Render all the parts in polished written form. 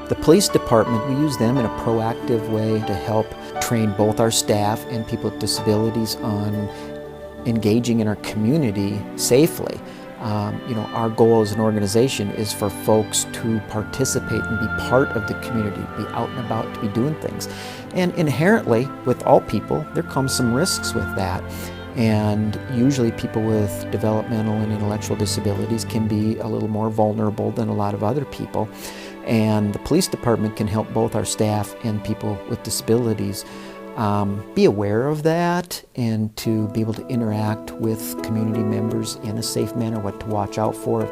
The police department, we use them in a proactive way to help train both our staff and people with disabilities on engaging in our community safely. Our goal as an organization is for folks to participate and be part of the community, be out and about, to be doing things. And inherently, with all people, there comes some risks with that. And usually people with developmental and intellectual disabilities can be a little more vulnerable than a lot of other people. And the police department can help both our staff and people with disabilities be aware of that and to be able to interact with community members in a safe manner, what to watch out for,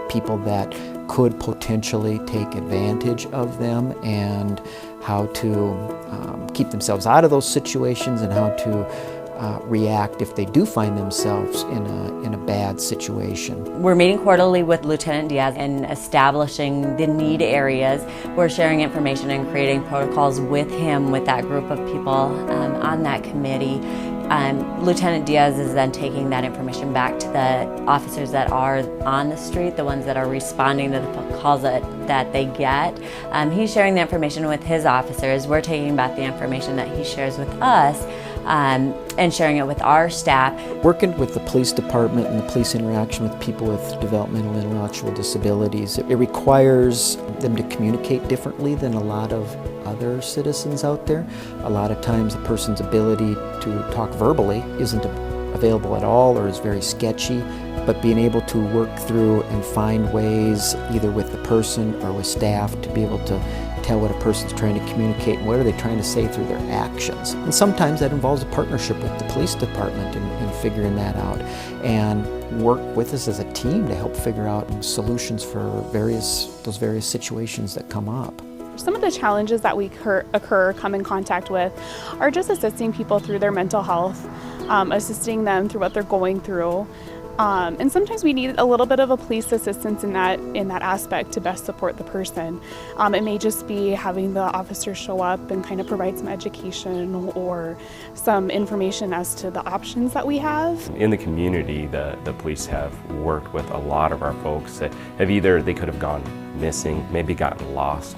people that could potentially take advantage of them, and how to keep themselves out of those situations, and how to react if they do find themselves in a bad situation. We're meeting quarterly with Lieutenant Diaz and establishing the need areas. We're sharing information and creating protocols with him, with that group of people on that committee. Lieutenant Diaz is then taking that information back to the officers that are on the street, the ones that are responding to the calls that they get. He's sharing the information with his officers. We're taking back the information that he shares with us and sharing it with our staff. Working with the police department and the police interaction with people with developmental and intellectual disabilities, it requires them to communicate differently than a lot of other citizens out there. A lot of times a person's ability to talk verbally isn't available at all, or is very sketchy, but being able to work through and find ways, either with the person or with staff, to be able to tell what a person's trying to communicate and what are they trying to say through their actions. And sometimes that involves a partnership with the police department in figuring that out, and work with us as a team to help figure out solutions for those various situations that come up. Some of the challenges that we come in contact with are just assisting people through their mental health, assisting them through what they're going through. And sometimes we need a little bit of a police assistance in that aspect to best support the person. It may just be having the officer show up and kind of provide some education or some information as to the options that we have. In the community, the police have worked with a lot of our folks that they could have gone missing, maybe gotten lost.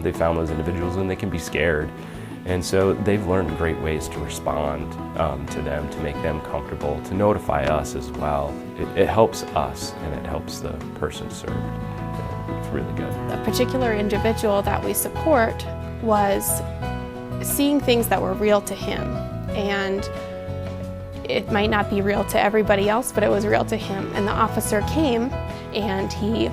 They found those individuals and they can be scared. And so they've learned great ways to respond to them, to make them comfortable, to notify us as well. It helps us and it helps the person served. It's really good. A particular individual that we support was seeing things that were real to him. And it might not be real to everybody else, but it was real to him. And the officer came and he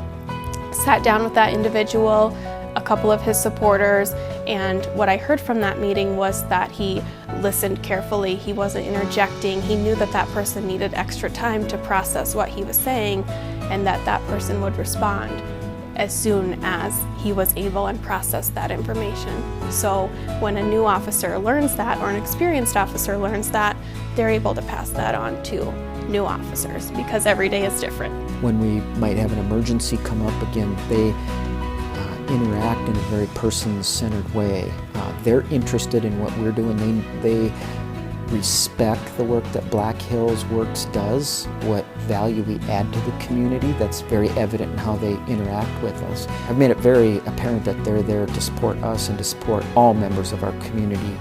sat down with that individual, a couple of his supporters, and what I heard from that meeting was that he listened carefully. He wasn't interjecting. He knew that that person needed extra time to process what he was saying, and that person would respond as soon as he was able and processed that information. So when a new officer learns that, or an experienced officer learns that, they're able to pass that on to new officers, because every day is different. When we might have an emergency come up again, they interact in a very person-centered way. They're interested in what we're doing. They respect the work that Black Hills Works does, what value we add to the community. That's very evident in how they interact with us. I've made it very apparent that they're there to support us and to support all members of our community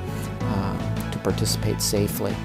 to participate safely.